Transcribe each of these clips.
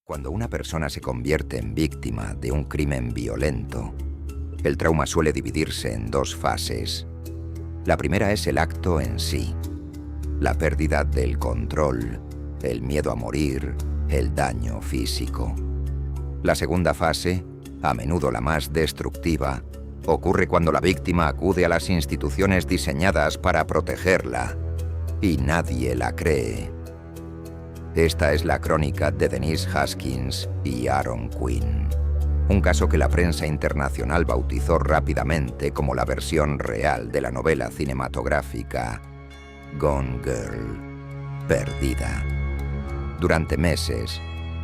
Cuando una persona se convierte en víctima de un crimen violento, el trauma suele dividirse en dos fases. La primera es el acto en sí, la pérdida del control, el miedo a morir, el daño físico. La segunda fase, a menudo la más destructiva, ocurre cuando la víctima acude a las instituciones diseñadas para protegerla y nadie la cree. Esta es la crónica de Denise Haskins y Aaron Quinn, un caso que la prensa internacional bautizó rápidamente como la versión real de la novela cinematográfica Gone Girl, Perdida. Durante meses,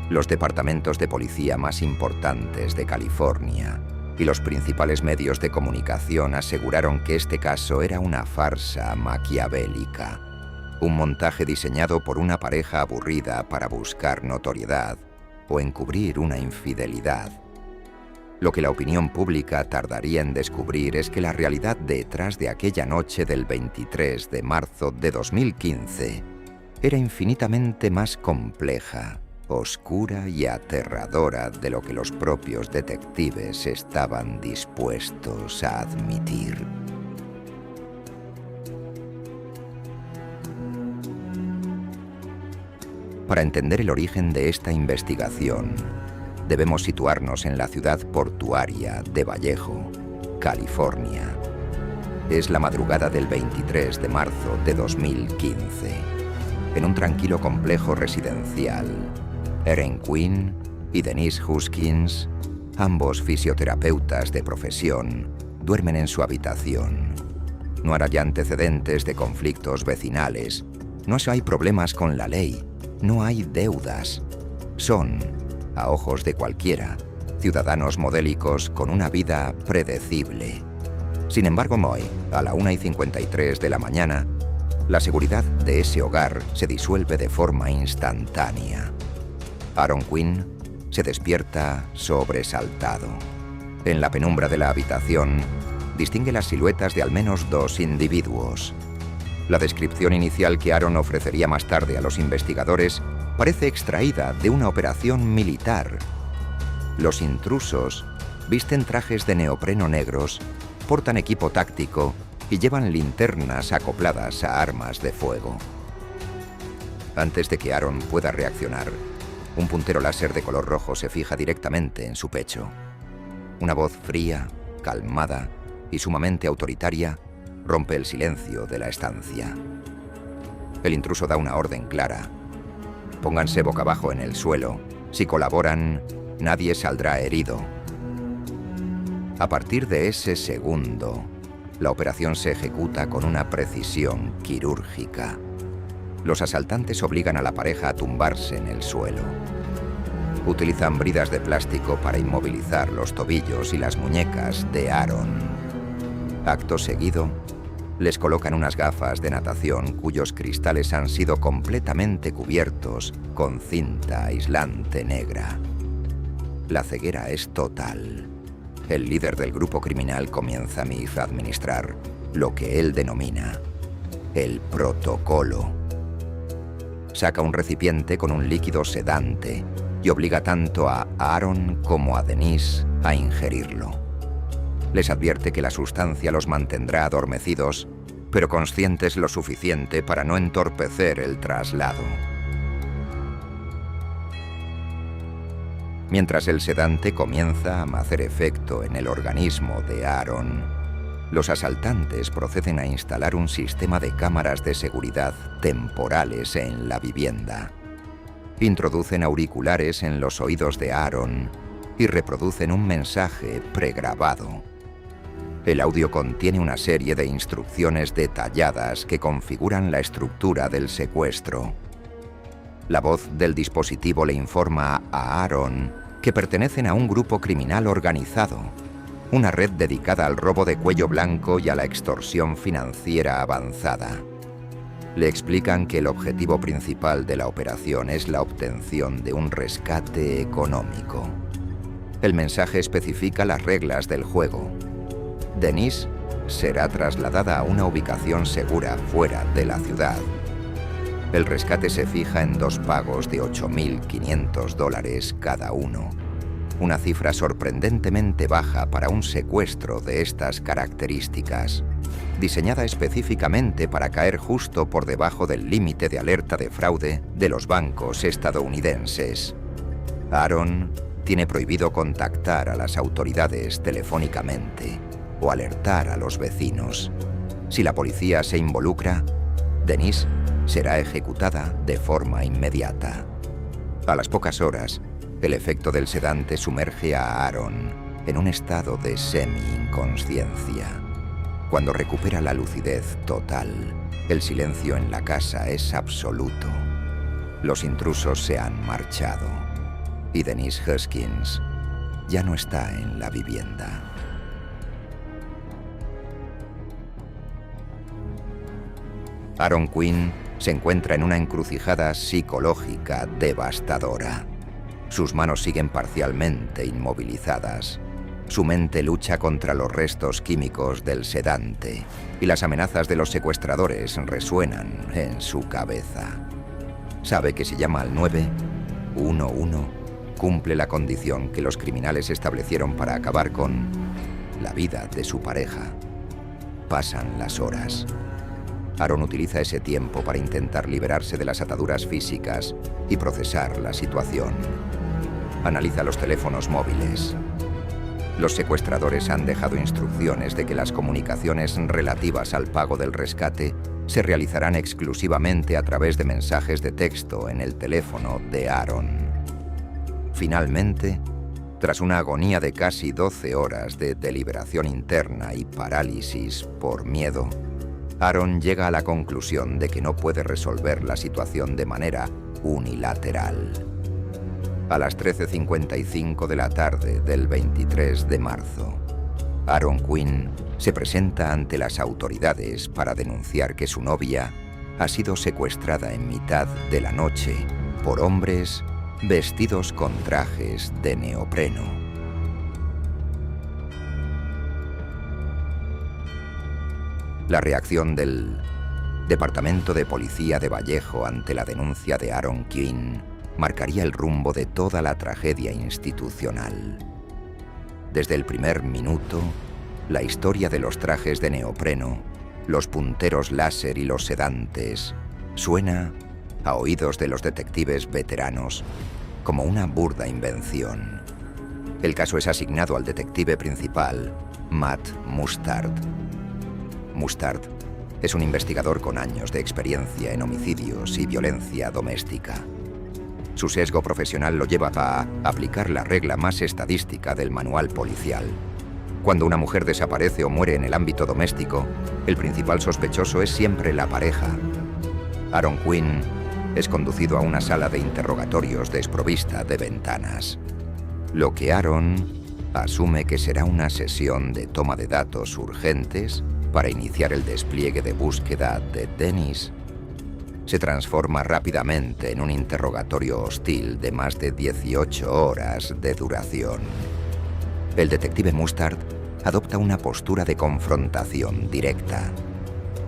los departamentos de policía más importantes de California y los principales medios de comunicación aseguraron que este caso era una farsa maquiavélica, un montaje diseñado por una pareja aburrida para buscar notoriedad o encubrir una infidelidad. Lo que la opinión pública tardaría en descubrir es que la realidad detrás de aquella noche del 23 de marzo de 2015 era infinitamente más compleja, oscura y aterradora de lo que los propios detectives estaban dispuestos a admitir. Para entender el origen de esta investigación, debemos situarnos en la ciudad portuaria de Vallejo, California. Es la madrugada del 23 de marzo de 2015. En un tranquilo complejo residencial, Aaron Quinn y Denise Haskins, ambos fisioterapeutas de profesión, duermen en su habitación. No hay antecedentes de conflictos vecinales, no hay problemas con la ley, no hay deudas. Son, a ojos de cualquiera, ciudadanos modélicos con una vida predecible. Sin embargo, hoy, a la 1:53 de la mañana, la seguridad de ese hogar se disuelve de forma instantánea. Aaron Quinn se despierta sobresaltado. En la penumbra de la habitación, distingue las siluetas de al menos dos individuos. La descripción inicial que Aaron ofrecería más tarde a los investigadores parece extraída de una operación militar. Los intrusos visten trajes de neopreno negros, portan equipo táctico y llevan linternas acopladas a armas de fuego. Antes de que Aaron pueda reaccionar, un puntero láser de color rojo se fija directamente en su pecho. Una voz fría, calmada y sumamente autoritaria rompe el silencio de la estancia. El intruso da una orden clara. Pónganse boca abajo en el suelo. Si colaboran, nadie saldrá herido. A partir de ese segundo, la operación se ejecuta con una precisión quirúrgica. Los asaltantes obligan a la pareja a tumbarse en el suelo. Utilizan bridas de plástico para inmovilizar los tobillos y las muñecas de Aaron. Acto seguido, les colocan unas gafas de natación cuyos cristales han sido completamente cubiertos con cinta aislante negra. La ceguera es total. El líder del grupo criminal comienza a administrar lo que él denomina el protocolo. Saca un recipiente con un líquido sedante y obliga tanto a Aaron como a Denise a ingerirlo. Les advierte que la sustancia los mantendrá adormecidos, pero conscientes lo suficiente para no entorpecer el traslado. Mientras el sedante comienza a hacer efecto en el organismo de Aaron, los asaltantes proceden a instalar un sistema de cámaras de seguridad temporales en la vivienda. Introducen auriculares en los oídos de Aaron y reproducen un mensaje pregrabado. El audio contiene una serie de instrucciones detalladas que configuran la estructura del secuestro. La voz del dispositivo le informa a Aaron que pertenecen a un grupo criminal organizado, una red dedicada al robo de cuello blanco y a la extorsión financiera avanzada. Le explican que el objetivo principal de la operación es la obtención de un rescate económico. El mensaje especifica las reglas del juego. Denise será trasladada a una ubicación segura fuera de la ciudad. El rescate se fija en 2 pagos de $8.500 cada uno, una cifra sorprendentemente baja para un secuestro de estas características, diseñada específicamente para caer justo por debajo del límite de alerta de fraude de los bancos estadounidenses. Aaron tiene prohibido contactar a las autoridades telefónicamente o alertar a los vecinos. Si la policía se involucra, Denise será ejecutada de forma inmediata. A las pocas horas, el efecto del sedante sumerge a Aaron en un estado de semi-inconsciencia. Cuando recupera la lucidez total, el silencio en la casa es absoluto. Los intrusos se han marchado y Denise Hoskins ya no está en la vivienda. Aaron Quinn se encuentra en una encrucijada psicológica devastadora. Sus manos siguen parcialmente inmovilizadas. Su mente lucha contra los restos químicos del sedante y las amenazas de los secuestradores resuenan en su cabeza. Sabe que si llama al 911, cumple la condición que los criminales establecieron para acabar con la vida de su pareja. Pasan las horas. Aaron utiliza ese tiempo para intentar liberarse de las ataduras físicas y procesar la situación. Analiza los teléfonos móviles. Los secuestradores han dejado instrucciones de que las comunicaciones relativas al pago del rescate se realizarán exclusivamente a través de mensajes de texto en el teléfono de Aaron. Finalmente, tras una agonía de casi 12 horas de deliberación interna y parálisis por miedo, Aaron llega a la conclusión de que no puede resolver la situación de manera unilateral. A las 13:55 de la tarde del 23 de marzo, Aaron Quinn se presenta ante las autoridades para denunciar que su novia ha sido secuestrada en mitad de la noche por hombres vestidos con trajes de neopreno. La reacción del Departamento de Policía de Vallejo ante la denuncia de Aaron Quinn marcaría el rumbo de toda la tragedia institucional. Desde el primer minuto, la historia de los trajes de neopreno, los punteros láser y los sedantes suena, a oídos de los detectives veteranos, como una burda invención. El caso es asignado al detective principal, Matt Mustard. Mustard es un investigador con años de experiencia en homicidios y violencia doméstica. Su sesgo profesional lo lleva a aplicar la regla más estadística del manual policial. Cuando una mujer desaparece o muere en el ámbito doméstico, el principal sospechoso es siempre la pareja. Aaron Quinn es conducido a una sala de interrogatorios desprovista de ventanas. Lo que Aaron asume que será una sesión de toma de datos urgentes para iniciar el despliegue de búsqueda de Denise, se transforma rápidamente en un interrogatorio hostil de más de 18 horas de duración. El detective Mustard adopta una postura de confrontación directa.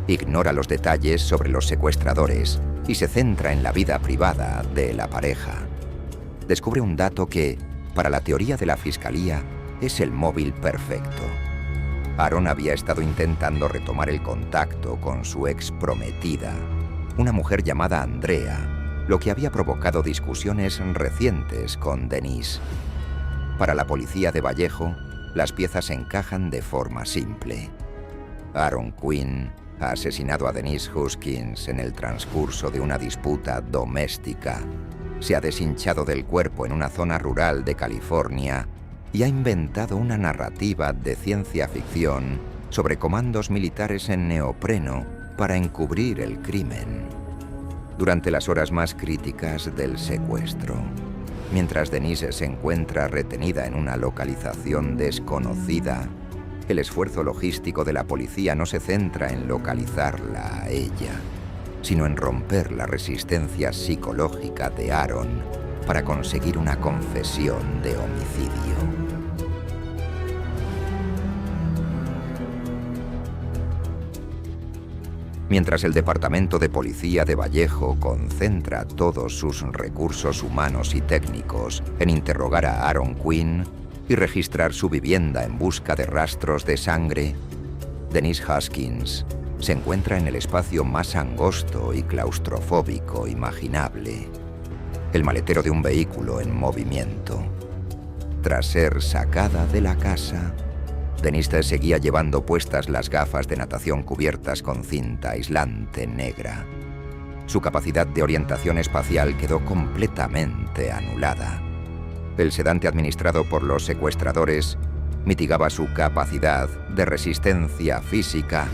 Ignora los detalles sobre los secuestradores y se centra en la vida privada de la pareja. Descubre un dato que, para la teoría de la fiscalía, es el móvil perfecto. Aaron había estado intentando retomar el contacto con su ex prometida, una mujer llamada Andrea, lo que había provocado discusiones recientes con Denise. Para la policía de Vallejo, las piezas encajan de forma simple. Aaron Quinn ha asesinado a Denise Hoskins en el transcurso de una disputa doméstica. Se ha deshinchado del cuerpo en una zona rural de California y ha inventado una narrativa de ciencia ficción sobre comandos militares en neopreno para encubrir el crimen. Durante las horas más críticas del secuestro, mientras Denise se encuentra retenida en una localización desconocida, el esfuerzo logístico de la policía no se centra en localizarla a ella, sino en romper la resistencia psicológica de Aaron para conseguir una confesión de homicidio. Mientras el Departamento de Policía de Vallejo concentra todos sus recursos humanos y técnicos en interrogar a Aaron Quinn y registrar su vivienda en busca de rastros de sangre, Denise Hoskins se encuentra en el espacio más angosto y claustrofóbico imaginable, el maletero de un vehículo en movimiento. Tras ser sacada de la casa, Denise seguía llevando puestas las gafas de natación cubiertas con cinta aislante negra. Su capacidad de orientación espacial quedó completamente anulada. El sedante administrado por los secuestradores mitigaba su capacidad de resistencia física,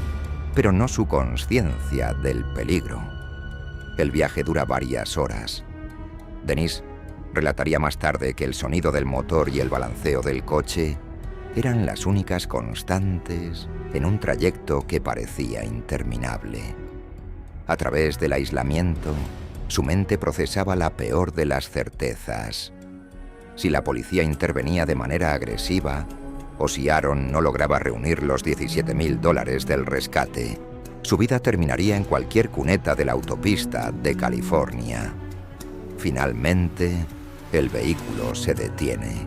pero no su consciencia del peligro. El viaje dura varias horas. Denise relataría más tarde que el sonido del motor y el balanceo del coche eran las únicas constantes en un trayecto que parecía interminable. A través del aislamiento, su mente procesaba la peor de las certezas. Si la policía intervenía de manera agresiva, o si Aaron no lograba reunir los $17,000 del rescate, su vida terminaría en cualquier cuneta de la autopista de California. Finalmente, el vehículo se detiene.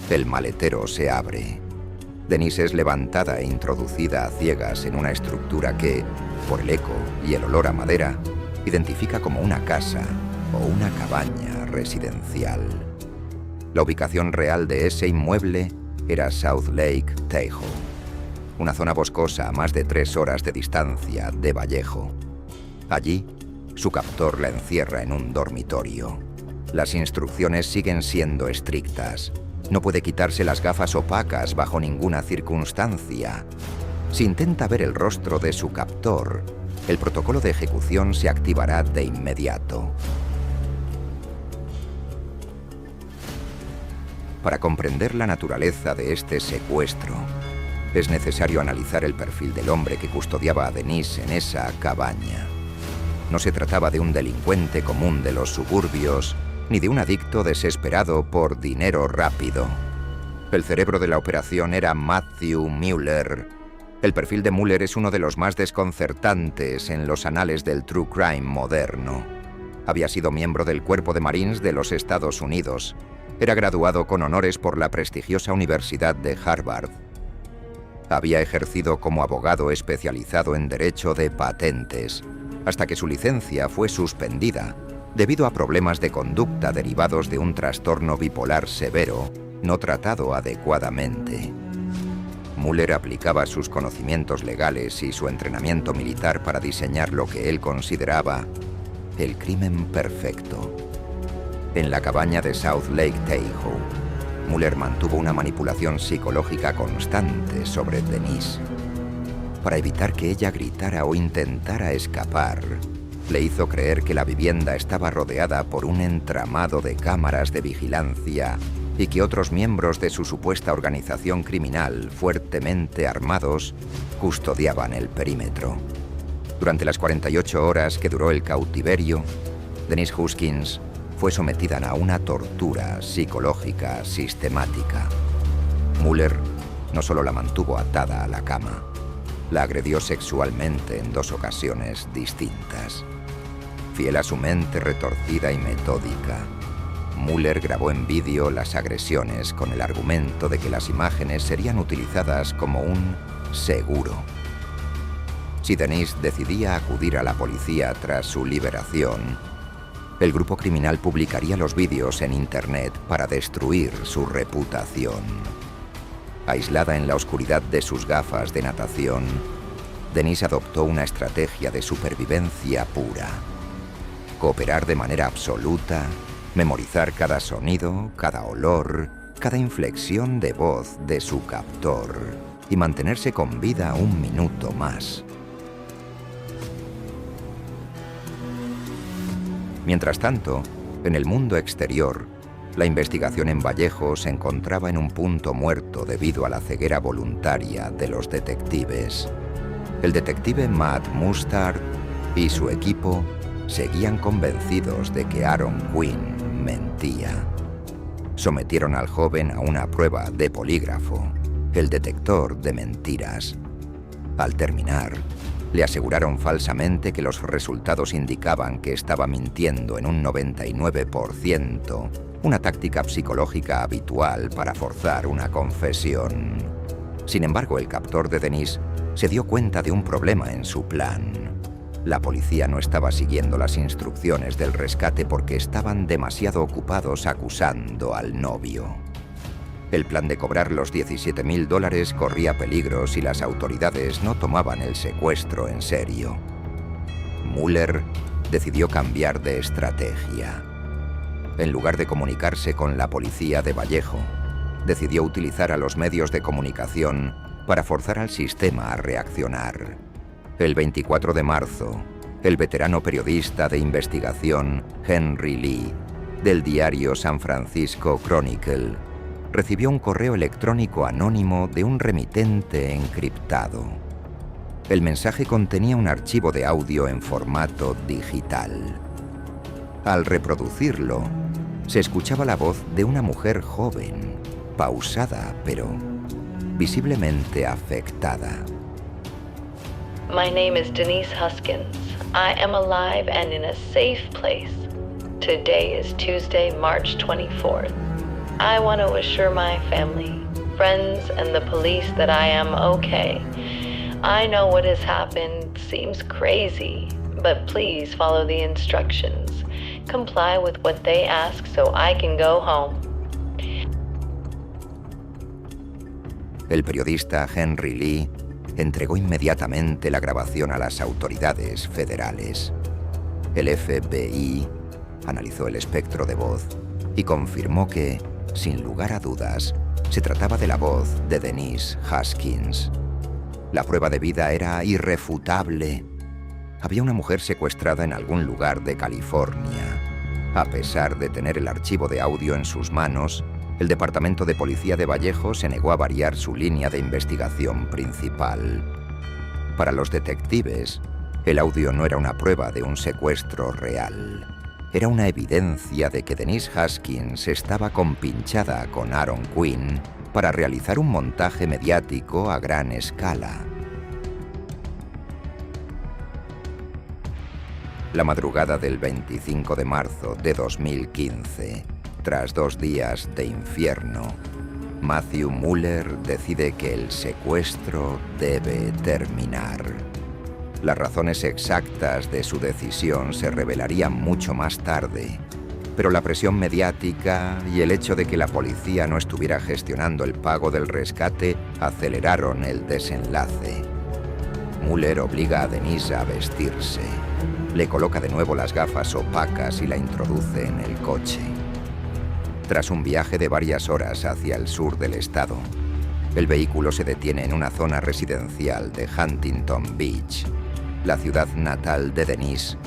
El maletero se abre. Denise es levantada e introducida a ciegas en una estructura que, por el eco y el olor a madera, identifica como una casa o una cabaña residencial. La ubicación real de ese inmueble era South Lake Tahoe, una zona boscosa a más de 3 horas de distancia de Vallejo. Allí, su captor la encierra en un dormitorio. Las instrucciones siguen siendo estrictas. No puede quitarse las gafas opacas bajo ninguna circunstancia. Si intenta ver el rostro de su captor, el protocolo de ejecución se activará de inmediato. Para comprender la naturaleza de este secuestro, es necesario analizar el perfil del hombre que custodiaba a Denise en esa cabaña. No se trataba de un delincuente común de los suburbios, ni de un adicto desesperado por dinero rápido. El cerebro de la operación era Matthew Mueller. El perfil de Mueller es uno de los más desconcertantes en los anales del true crime moderno. Había sido miembro del Cuerpo de Marines de los Estados Unidos. Era graduado con honores por la prestigiosa Universidad de Harvard. Había ejercido como abogado especializado en derecho de patentes, hasta que su licencia fue suspendida debido a problemas de conducta derivados de un trastorno bipolar severo no tratado adecuadamente. Mueller aplicaba sus conocimientos legales y su entrenamiento militar para diseñar lo que él consideraba el crimen perfecto. En la cabaña de South Lake Tahoe, Mueller mantuvo una manipulación psicológica constante sobre Denise. Para evitar que ella gritara o intentara escapar, le hizo creer que la vivienda estaba rodeada por un entramado de cámaras de vigilancia y que otros miembros de su supuesta organización criminal, fuertemente armados, custodiaban el perímetro. Durante las 48 horas que duró el cautiverio, Denise Hoskins fue sometida a una tortura psicológica sistemática. Mueller no solo la mantuvo atada a la cama, la agredió sexualmente en 2 ocasiones distintas. Fiel a su mente retorcida y metódica, Mueller grabó en vídeo las agresiones con el argumento de que las imágenes serían utilizadas como un seguro. Si Denise decidía acudir a la policía tras su liberación, el grupo criminal publicaría los vídeos en Internet para destruir su reputación. Aislada en la oscuridad de sus gafas de natación, Denise adoptó una estrategia de supervivencia pura. Cooperar de manera absoluta, memorizar cada sonido, cada olor, cada inflexión de voz de su captor y mantenerse con vida 1 minuto más. Mientras tanto, en el mundo exterior, la investigación en Vallejo se encontraba en un punto muerto debido a la ceguera voluntaria de los detectives. El detective Matt Mustard y su equipo seguían convencidos de que Aaron Quinn mentía. Sometieron al joven a una prueba de polígrafo, el detector de mentiras. Al terminar, Le aseguraron falsamente que los resultados indicaban que estaba mintiendo en un 99%, una táctica psicológica habitual para forzar una confesión. Sin embargo, el captor de Denise se dio cuenta de un problema en su plan. La policía no estaba siguiendo las instrucciones del rescate porque estaban demasiado ocupados acusando al novio. El plan de cobrar los $17.000 corría peligro si las autoridades no tomaban el secuestro en serio. Muller decidió cambiar de estrategia. En lugar de comunicarse con la policía de Vallejo, decidió utilizar a los medios de comunicación para forzar al sistema a reaccionar. El 24 de marzo, el veterano periodista de investigación Henry Lee, del diario San Francisco Chronicle, recibió un correo electrónico anónimo de un remitente encriptado. El mensaje contenía un archivo de audio en formato digital. Al reproducirlo, se escuchaba la voz de una mujer joven, pausada, pero visiblemente afectada. My name is Denise Huskins. I am alive and in a safe place. Today is Tuesday, March 24th. I want to assure my family, friends, and the police that I am okay. I know what has happened seems crazy, but please follow the instructions. Comply with what they ask so I can go home. El periodista Henry Lee entregó inmediatamente la grabación a las autoridades federales. El FBI analizó el espectro de voz y confirmó que, sin lugar a dudas, se trataba de la voz de Denise Huskins. La prueba de vida era irrefutable. Había una mujer secuestrada en algún lugar de California. A pesar de tener el archivo de audio en sus manos, el Departamento de Policía de Vallejo se negó a variar su línea de investigación principal. Para los detectives, el audio no era una prueba de un secuestro real. Era una evidencia de que Denise Huskins estaba compinchada con Aaron Quinn para realizar un montaje mediático a gran escala. La madrugada del 25 de marzo de 2015, tras 2 días de infierno, Matthew Muller decide que el secuestro debe terminar. Las razones exactas de su decisión se revelarían mucho más tarde, pero la presión mediática y el hecho de que la policía no estuviera gestionando el pago del rescate aceleraron el desenlace. Muller obliga a Denise a vestirse, le coloca de nuevo las gafas opacas y la introduce en el coche. Tras un viaje de varias horas hacia el sur del estado, el vehículo se detiene en una zona residencial de Huntington Beach, la ciudad natal de Denise,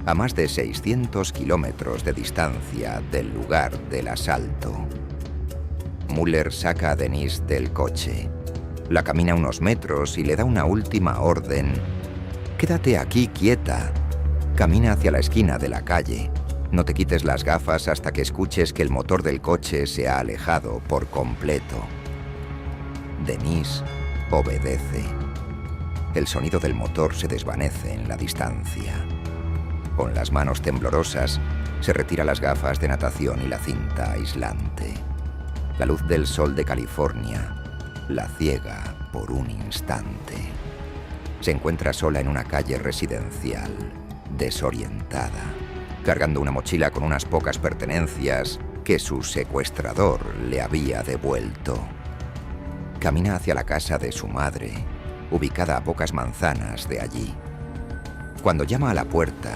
a más de 600 kilómetros de distancia del lugar del asalto. Muller saca a Denise del coche, la camina unos metros y le da una última orden. «Quédate aquí quieta». Camina hacia la esquina de la calle. No te quites las gafas hasta que escuches que el motor del coche se ha alejado por completo. Denise obedece. El sonido del motor se desvanece en la distancia. Con las manos temblorosas, se retira las gafas de natación y la cinta aislante. La luz del sol de California la ciega por un instante. Se encuentra sola en una calle residencial, desorientada, cargando una mochila con unas pocas pertenencias que su secuestrador le había devuelto. Camina hacia la casa de su madre, ubicada a pocas manzanas de allí. Cuando llama a la puerta,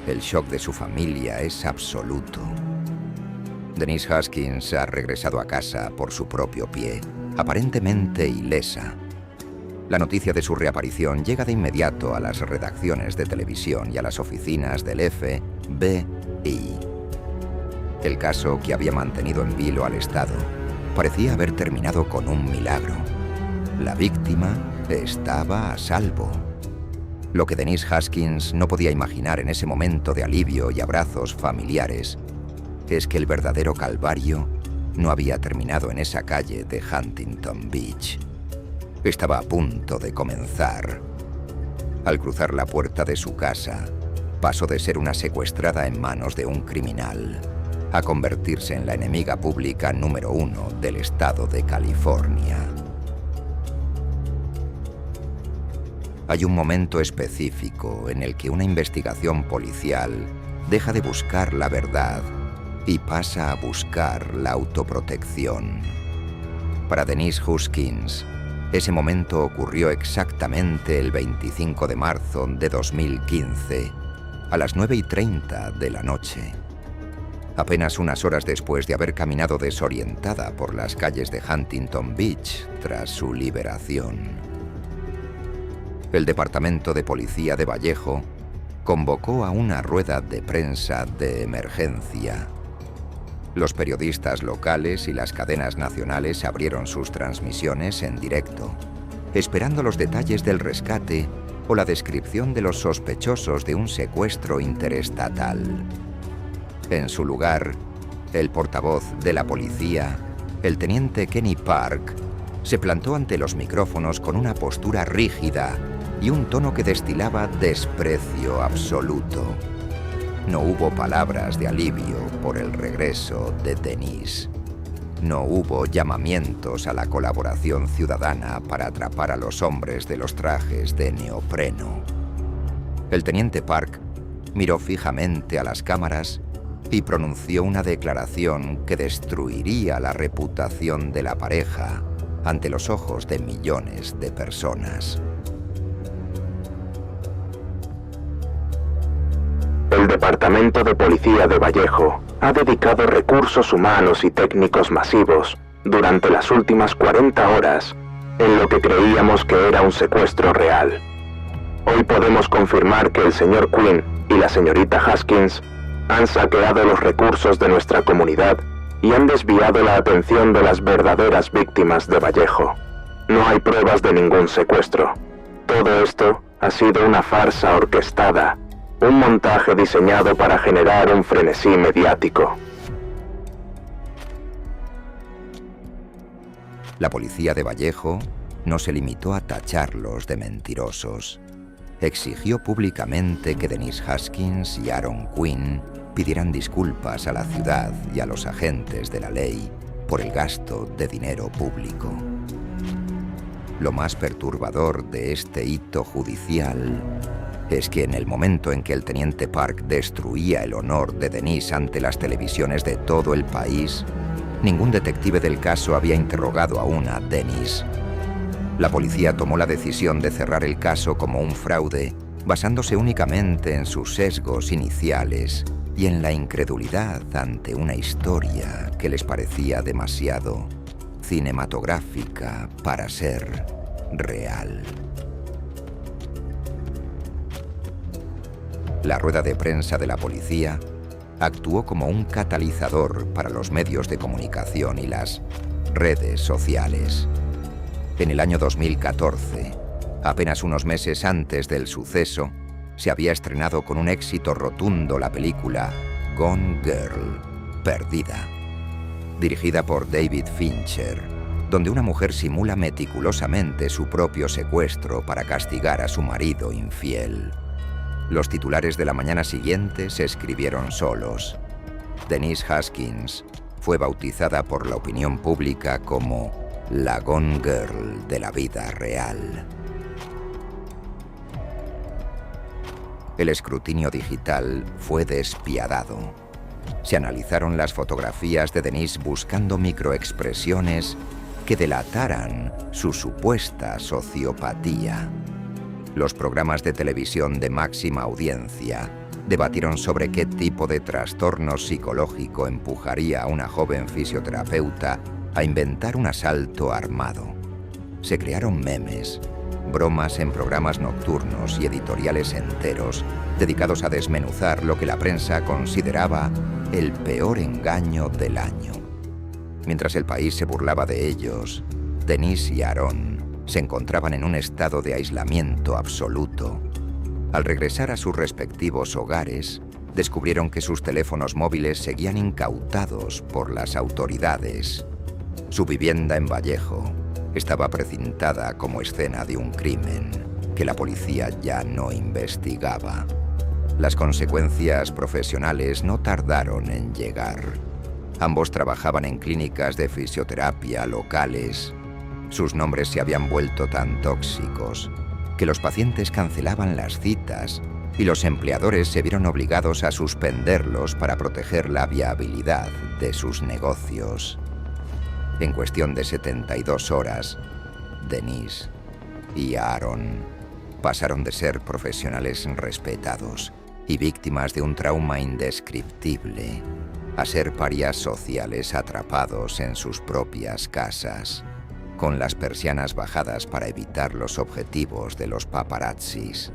el shock de su familia es absoluto. Denise Huskins ha regresado a casa por su propio pie, aparentemente ilesa. La noticia de su reaparición llega de inmediato a las redacciones de televisión y a las oficinas del FBI. El caso, que había mantenido en vilo al Estado, parecía haber terminado con un milagro. La víctima estaba a salvo. Lo que Denise Huskins no podía imaginar en ese momento de alivio y abrazos familiares es que el verdadero calvario no había terminado en esa calle de Huntington Beach. Estaba a punto de comenzar. Al cruzar la puerta de su casa, pasó de ser una secuestrada en manos de un criminal a convertirse en la enemiga pública número 1 del estado de California. Hay un momento específico en el que una investigación policial deja de buscar la verdad y pasa a buscar la autoprotección. Para Denise Huskins, ese momento ocurrió exactamente el 25 de marzo de 2015, a las 9:30 de la noche. Apenas unas horas después de haber caminado desorientada por las calles de Huntington Beach tras su liberación. El Departamento de Policía de Vallejo convocó a una rueda de prensa de emergencia. Los periodistas locales y las cadenas nacionales abrieron sus transmisiones en directo, esperando los detalles del rescate o la descripción de los sospechosos de un secuestro interestatal. En su lugar, el portavoz de la policía, el teniente Kenny Park, se plantó ante los micrófonos con una postura rígida y un tono que destilaba desprecio absoluto. No hubo palabras de alivio por el regreso de Denise. No hubo llamamientos a la colaboración ciudadana para atrapar a los hombres de los trajes de neopreno. El teniente Park miró fijamente a las cámaras y pronunció una declaración que destruiría la reputación de la pareja ante los ojos de millones de personas. El Departamento de Policía de Vallejo ha dedicado recursos humanos y técnicos masivos durante las últimas 40 horas en lo que creíamos que era un secuestro real. Hoy podemos confirmar que el señor Quinn y la señorita Haskins han saqueado los recursos de nuestra comunidad y han desviado la atención de las verdaderas víctimas de Vallejo. No hay pruebas de ningún secuestro. Todo esto ha sido una farsa orquestada, un montaje diseñado para generar un frenesí mediático. La policía de Vallejo no se limitó a tacharlos de mentirosos. Exigió públicamente que Denise Haskins y Aaron Quinn pidieran disculpas a la ciudad y a los agentes de la ley por el gasto de dinero público. Lo más perturbador de este hito judicial es que en el momento en que el teniente Park destruía el honor de Denise ante las televisiones de todo el país, ningún detective del caso había interrogado aún a Denise. La policía tomó la decisión de cerrar el caso como un fraude, basándose únicamente en sus sesgos iniciales y en la incredulidad ante una historia que les parecía demasiado cinematográfica para ser real. La rueda de prensa de la policía actuó como un catalizador para los medios de comunicación y las redes sociales. En el año 2014, apenas unos meses antes del suceso, se había estrenado con un éxito rotundo la película Gone Girl, Perdida, dirigida por David Fincher, donde una mujer simula meticulosamente su propio secuestro para castigar a su marido infiel. Los titulares de la mañana siguiente se escribieron solos. Denise Haskins fue bautizada por la opinión pública como la Gone Girl de la vida real. El escrutinio digital fue despiadado. Se analizaron las fotografías de Denise buscando microexpresiones que delataran su supuesta sociopatía. Los programas de televisión de máxima audiencia debatieron sobre qué tipo de trastorno psicológico empujaría a una joven fisioterapeuta a inventar un asalto armado. Se crearon memes, bromas en programas nocturnos y editoriales enteros dedicados a desmenuzar lo que la prensa consideraba el peor engaño del año. Mientras el país se burlaba de ellos, Denise y Aaron se encontraban en un estado de aislamiento absoluto. Al regresar a sus respectivos hogares, descubrieron que sus teléfonos móviles seguían incautados por las autoridades. Su vivienda en Vallejo estaba precintada como escena de un crimen que la policía ya no investigaba. Las consecuencias profesionales no tardaron en llegar. Ambos trabajaban en clínicas de fisioterapia locales. Sus nombres se habían vuelto tan tóxicos que los pacientes cancelaban las citas y los empleadores se vieron obligados a suspenderlos para proteger la viabilidad de sus negocios. En cuestión de 72 horas, Denise y Aaron pasaron de ser profesionales respetados y víctimas de un trauma indescriptible a ser parias sociales atrapados en sus propias casas, con las persianas bajadas para evitar los objetivos de los paparazzis.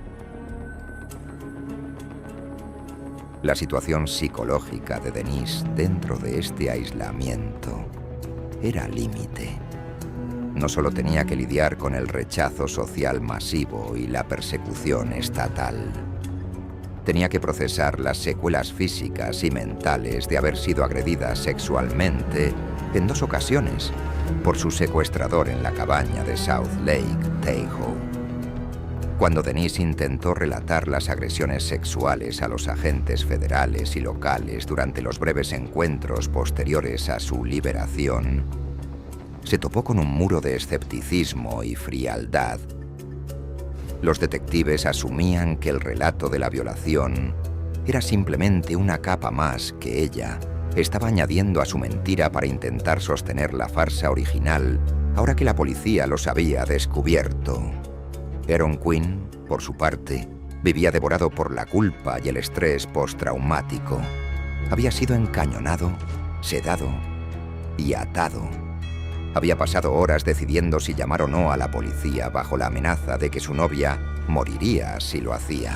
La situación psicológica de Denise dentro de este aislamiento era límite. No solo tenía que lidiar con el rechazo social masivo y la persecución estatal. Tenía que procesar las secuelas físicas y mentales de haber sido agredida sexualmente en 2 ocasiones por su secuestrador en la cabaña de South Lake Tahoe. Cuando Denise intentó relatar las agresiones sexuales a los agentes federales y locales durante los breves encuentros posteriores a su liberación, se topó con un muro de escepticismo y frialdad. Los detectives asumían que el relato de la violación era simplemente una capa más que ella estaba añadiendo a su mentira para intentar sostener la farsa original, ahora que la policía los había descubierto. Aaron Quinn, por su parte, vivía devorado por la culpa y el estrés postraumático. Había sido encañonado, sedado y atado. Había pasado horas decidiendo si llamar o no a la policía bajo la amenaza de que su novia moriría si lo hacía.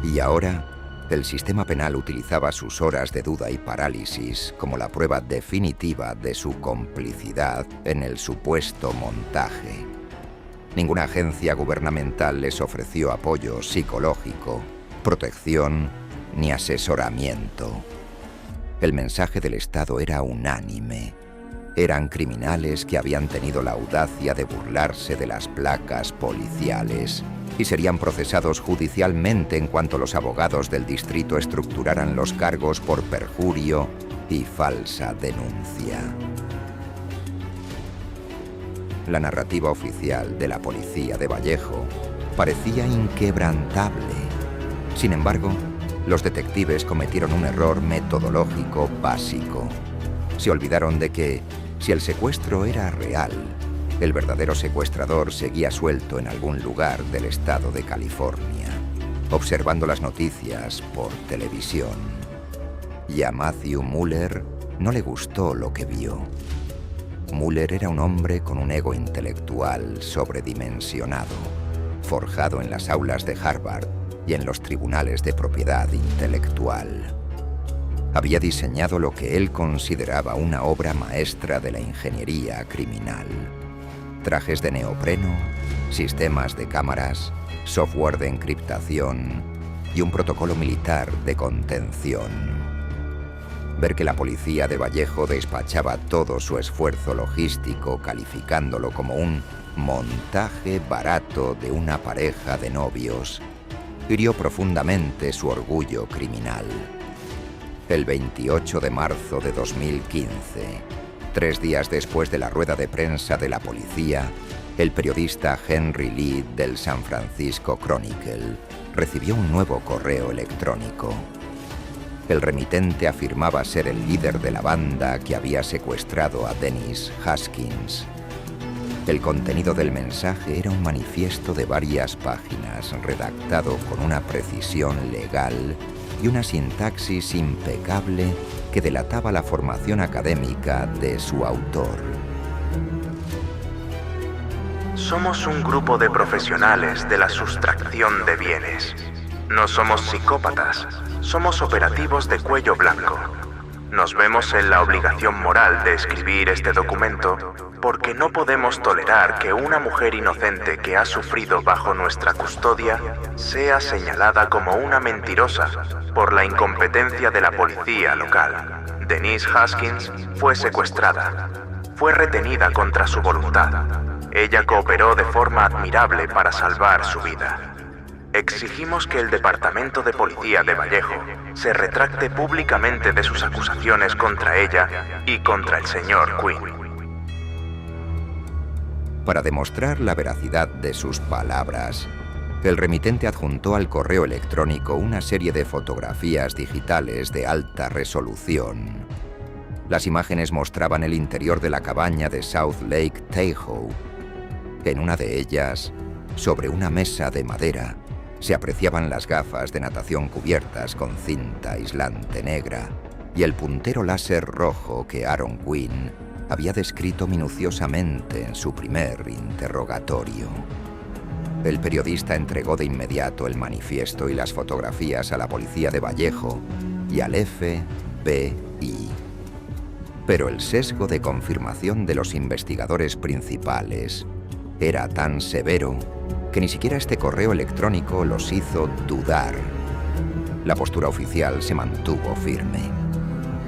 Y ahora, el sistema penal utilizaba sus horas de duda y parálisis como la prueba definitiva de su complicidad en el supuesto montaje. Ninguna agencia gubernamental les ofreció apoyo psicológico, protección ni asesoramiento. El mensaje del Estado era unánime. Eran criminales que habían tenido la audacia de burlarse de las placas policiales y serían procesados judicialmente en cuanto los abogados del distrito estructuraran los cargos por perjurio y falsa denuncia. La narrativa oficial de la policía de Vallejo parecía inquebrantable. Sin embargo, los detectives cometieron un error metodológico básico. Se olvidaron de que, si el secuestro era real, el verdadero secuestrador seguía suelto en algún lugar del estado de California, observando las noticias por televisión. Y a Matthew Mueller no le gustó lo que vio. Mueller era un hombre con un ego intelectual sobredimensionado, forjado en las aulas de Harvard y en los tribunales de propiedad intelectual. Había diseñado lo que él consideraba una obra maestra de la ingeniería criminal. Trajes de neopreno, sistemas de cámaras, software de encriptación y un protocolo militar de contención. Ver que la policía de Vallejo despachaba todo su esfuerzo logístico calificándolo como un montaje barato de una pareja de novios hirió profundamente su orgullo criminal. El 28 de marzo de 2015, 3 días después de la rueda de prensa de la policía, el periodista Henry Lee del San Francisco Chronicle recibió un nuevo correo electrónico. El remitente afirmaba ser el líder de la banda que había secuestrado a Denise Haskins. El contenido del mensaje era un manifiesto de varias páginas redactado con una precisión legal y una sintaxis impecable que delataba la formación académica de su autor. Somos un grupo de profesionales de la sustracción de bienes. No somos psicópatas, somos operativos de cuello blanco. Nos vemos en la obligación moral de escribir este documento porque no podemos tolerar que una mujer inocente que ha sufrido bajo nuestra custodia sea señalada como una mentirosa por la incompetencia de la policía local. Denise Haskins fue secuestrada. Fue retenida contra su voluntad. ella cooperó de forma admirable para salvar su vida. Exigimos que el Departamento de Policía de Vallejo se retracte públicamente de sus acusaciones contra ella y contra el señor Quinn. Para demostrar la veracidad de sus palabras, el remitente adjuntó al correo electrónico una serie de fotografías digitales de alta resolución. Las imágenes mostraban el interior de la cabaña de South Lake Tahoe. En una de ellas, sobre una mesa de madera, se apreciaban las gafas de natación cubiertas con cinta aislante negra y el puntero láser rojo que Aaron Quinn había descrito minuciosamente en su primer interrogatorio. El periodista entregó de inmediato el manifiesto y las fotografías a la policía de Vallejo y al FBI. Pero el sesgo de confirmación de los investigadores principales era tan severo que ni siquiera este correo electrónico los hizo dudar. La postura oficial se mantuvo firme.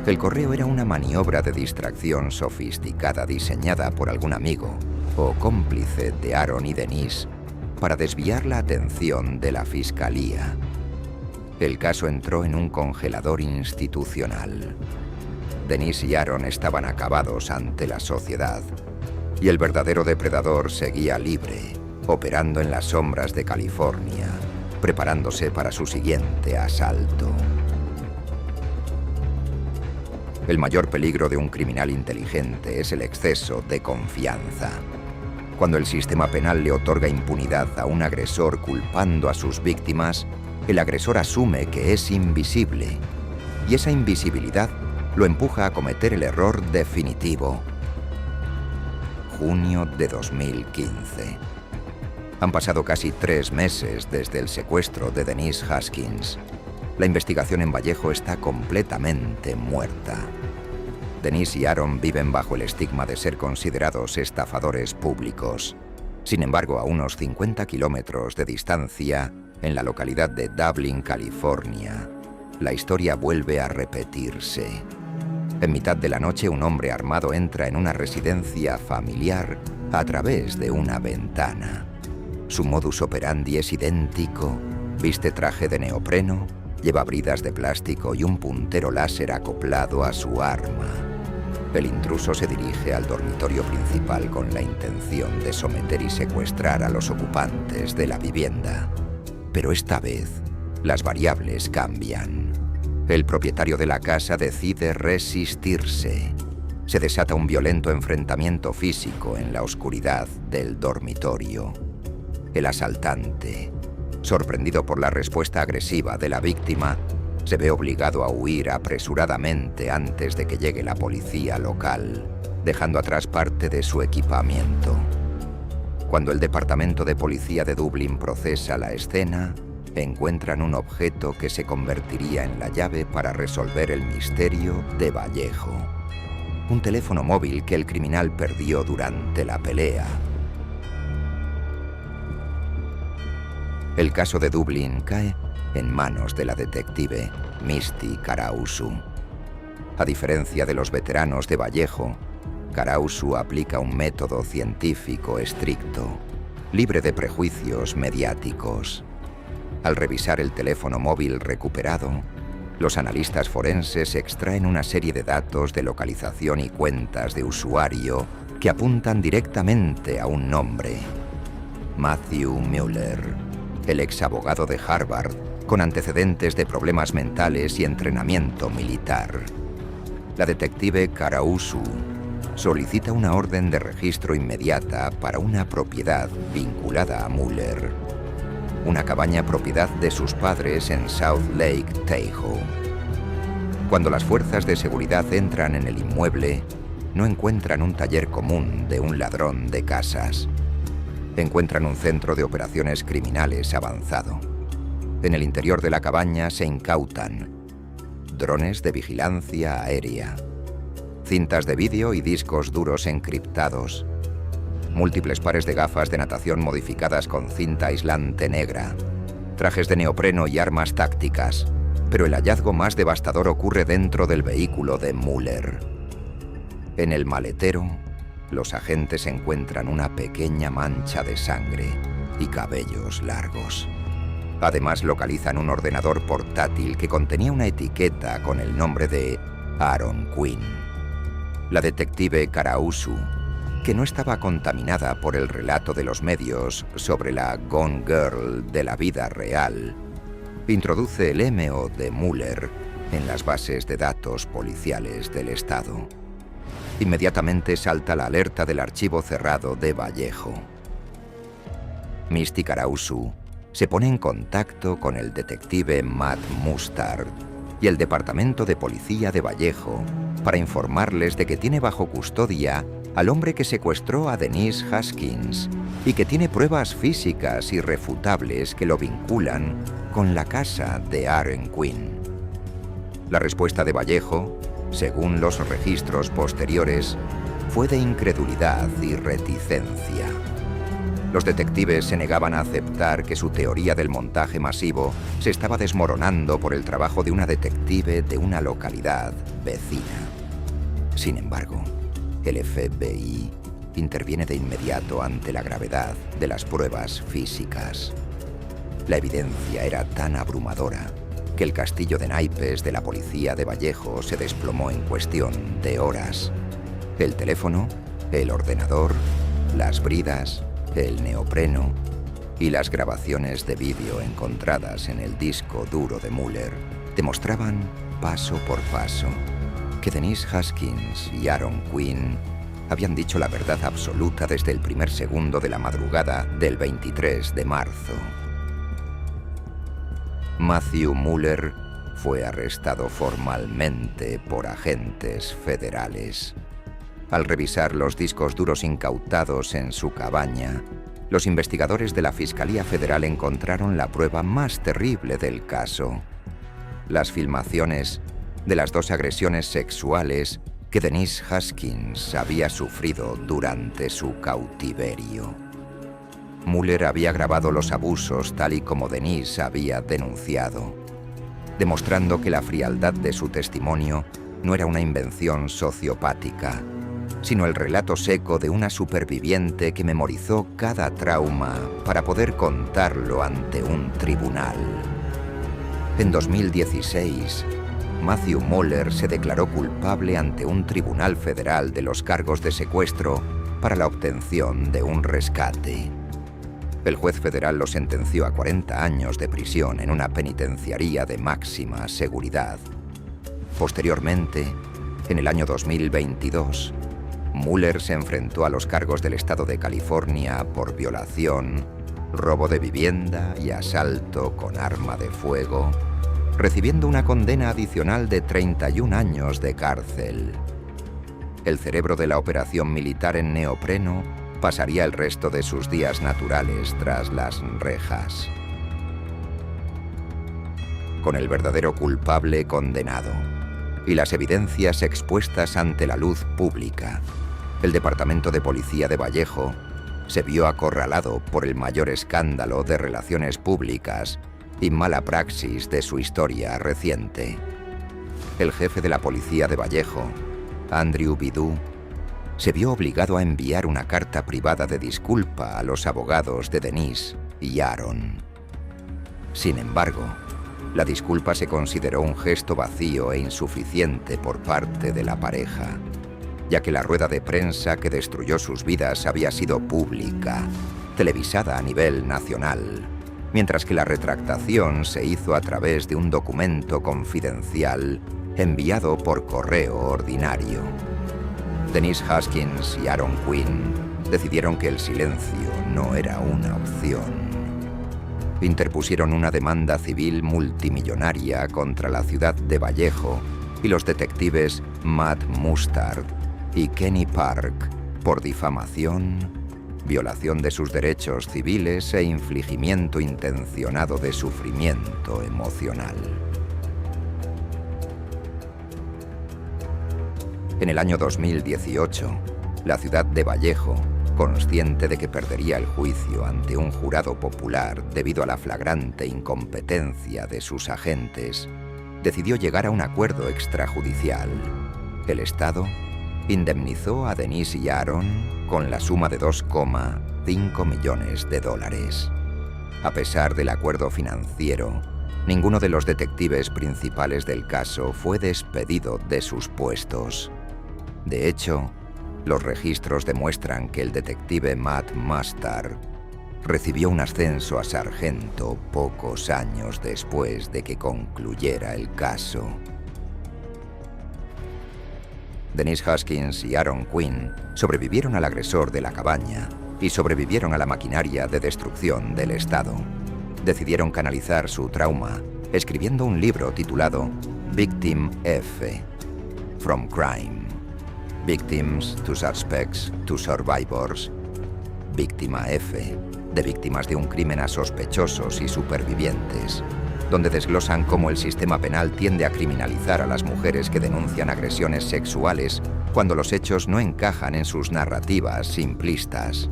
El correo era una maniobra de distracción sofisticada diseñada por algún amigo o cómplice de Aaron y Denise para desviar la atención de la fiscalía. El caso entró en un congelador institucional. Denise y Aaron estaban acabados ante la sociedad y el verdadero depredador seguía libre, operando en las sombras de California, preparándose para su siguiente asalto. El mayor peligro de un criminal inteligente es el exceso de confianza. Cuando el sistema penal le otorga impunidad a un agresor culpando a sus víctimas, el agresor asume que es invisible, y esa invisibilidad lo empuja a cometer el error definitivo. Junio de 2015. Han pasado casi 3 meses desde el secuestro de Denise Haskins. La investigación en Vallejo está completamente muerta. Denise y Aaron viven bajo el estigma de ser considerados estafadores públicos. Sin embargo, a unos 50 kilómetros de distancia, en la localidad de Dublin, California, la historia vuelve a repetirse. En mitad de la noche, un hombre armado entra en una residencia familiar a través de una ventana. Su modus operandi es idéntico, viste traje de neopreno, lleva bridas de plástico y un puntero láser acoplado a su arma. El intruso se dirige al dormitorio principal con la intención de someter y secuestrar a los ocupantes de la vivienda. Pero esta vez, las variables cambian. El propietario de la casa decide resistirse. Se desata un violento enfrentamiento físico en la oscuridad del dormitorio. El asaltante, sorprendido por la respuesta agresiva de la víctima, se ve obligado a huir apresuradamente antes de que llegue la policía local, dejando atrás parte de su equipamiento. Cuando el Departamento de Policía de Dublín procesa la escena, encuentran un objeto que se convertiría en la llave para resolver el misterio de Vallejo. Un teléfono móvil que el criminal perdió durante la pelea. El caso de Dublín cae en manos de la detective Misty Karausu. A diferencia de los veteranos de Vallejo, Karausu aplica un método científico estricto, libre de prejuicios mediáticos. Al revisar el teléfono móvil recuperado, los analistas forenses extraen una serie de datos de localización y cuentas de usuario que apuntan directamente a un nombre: Matthew Mueller, el ex abogado de Harvard, con antecedentes de problemas mentales y entrenamiento militar. La detective Karausu solicita una orden de registro inmediata para una propiedad vinculada a Mueller, una cabaña propiedad de sus padres en South Lake Tahoe. Cuando las fuerzas de seguridad entran en el inmueble, no encuentran un taller común de un ladrón de casas. Encuentran un centro de operaciones criminales avanzado. En el interior de la cabaña se incautan drones de vigilancia aérea, cintas de vídeo y discos duros encriptados, múltiples pares de gafas de natación modificadas con cinta aislante negra, trajes de neopreno y armas tácticas. Pero el hallazgo más devastador ocurre dentro del vehículo de Mueller. En el maletero, los agentes encuentran una pequeña mancha de sangre y cabellos largos. Además, localizan un ordenador portátil que contenía una etiqueta con el nombre de Aaron Quinn. La detective Karausu, que no estaba contaminada por el relato de los medios sobre la Gone Girl de la vida real, introduce el MO de Muller en las bases de datos policiales del Estado. Inmediatamente salta la alerta del archivo cerrado de Vallejo. Misty Karausu se pone en contacto con el detective Matt Mustard y el Departamento de Policía de Vallejo para informarles de que tiene bajo custodia al hombre que secuestró a Denise Haskins y que tiene pruebas físicas irrefutables que lo vinculan con la casa de Aaron Quinn. La respuesta de Vallejo, según los registros posteriores, fue de incredulidad y reticencia. Los detectives se negaban a aceptar que su teoría del montaje masivo se estaba desmoronando por el trabajo de una detective de una localidad vecina. Sin embargo, el FBI interviene de inmediato ante la gravedad de las pruebas físicas. La evidencia era tan abrumadora que el castillo de naipes de la policía de Vallejo se desplomó en cuestión de horas. El teléfono, el ordenador, las bridas, el neopreno y las grabaciones de vídeo encontradas en el disco duro de Muller demostraban paso por paso que Denise Haskins y Aaron Quinn habían dicho la verdad absoluta desde el primer segundo de la madrugada del 23 de marzo. Matthew Muller fue arrestado formalmente por agentes federales. Al revisar los discos duros incautados en su cabaña, los investigadores de la Fiscalía Federal encontraron la prueba más terrible del caso: las filmaciones de las 2 agresiones sexuales que Denise Haskins había sufrido durante su cautiverio. Muller había grabado los abusos tal y como Denise había denunciado, demostrando que la frialdad de su testimonio no era una invención sociopática, sino el relato seco de una superviviente que memorizó cada trauma para poder contarlo ante un tribunal. En 2016, Matthew Muller se declaró culpable ante un tribunal federal de los cargos de secuestro para la obtención de un rescate. El juez federal lo sentenció a 40 años de prisión en una penitenciaría de máxima seguridad. Posteriormente, en el año 2022, Muller se enfrentó a los cargos del estado de California por violación, robo de vivienda y asalto con arma de fuego, recibiendo una condena adicional de 31 años de cárcel. El cerebro de la operación militar en neopreno pasaría el resto de sus días naturales tras las rejas. Con el verdadero culpable condenado y las evidencias expuestas ante la luz pública, el Departamento de Policía de Vallejo se vio acorralado por el mayor escándalo de relaciones públicas y mala praxis de su historia reciente. El jefe de la policía de Vallejo, Andrew Bidou, se vio obligado a enviar una carta privada de disculpa a los abogados de Denise y Aaron. Sin embargo, la disculpa se consideró un gesto vacío e insuficiente por parte de la pareja, ya que la rueda de prensa que destruyó sus vidas había sido pública, televisada a nivel nacional, mientras que la retractación se hizo a través de un documento confidencial enviado por correo ordinario. Denise Haskins y Aaron Quinn decidieron que el silencio no era una opción. Interpusieron una demanda civil multimillonaria contra la ciudad de Vallejo y los detectives Matt Mustard y Kenny Park por difamación, violación de sus derechos civiles e infligimiento intencionado de sufrimiento emocional. En el año 2018, la ciudad de Vallejo, consciente de que perdería el juicio ante un jurado popular debido a la flagrante incompetencia de sus agentes, decidió llegar a un acuerdo extrajudicial. El Estado indemnizó a Denise y Aaron con la suma de $2,5 millones. A pesar del acuerdo financiero, ninguno de los detectives principales del caso fue despedido de sus puestos. De hecho, los registros demuestran que el detective Matt Mustard recibió un ascenso a sargento pocos años después de que concluyera el caso. Denise Hoskins y Aaron Quinn sobrevivieron al agresor de la cabaña y sobrevivieron a la maquinaria de destrucción del Estado. Decidieron canalizar su trauma escribiendo un libro titulado Victim F, From Crime. Victims to Suspects to Survivors. Víctima F, de víctimas de un crimen a sospechosos y supervivientes, donde desglosan cómo el sistema penal tiende a criminalizar a las mujeres que denuncian agresiones sexuales cuando los hechos no encajan en sus narrativas simplistas.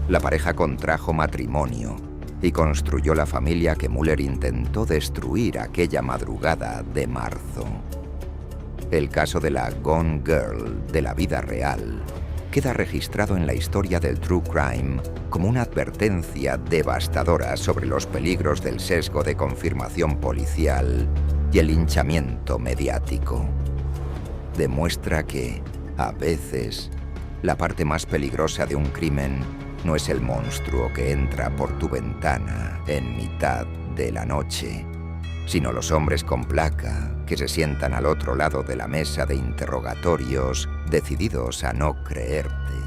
La pareja contrajo matrimonio y construyó la familia que Mueller intentó destruir aquella madrugada de marzo. El caso de la Gone Girl de la vida real queda registrado en la historia del True Crime como una advertencia devastadora sobre los peligros del sesgo de confirmación policial y el linchamiento mediático. Demuestra que, a veces, la parte más peligrosa de un crimen no es el monstruo que entra por tu ventana en mitad de la noche, sino los hombres con placa que se sientan al otro lado de la mesa de interrogatorios, decididos a no creerte.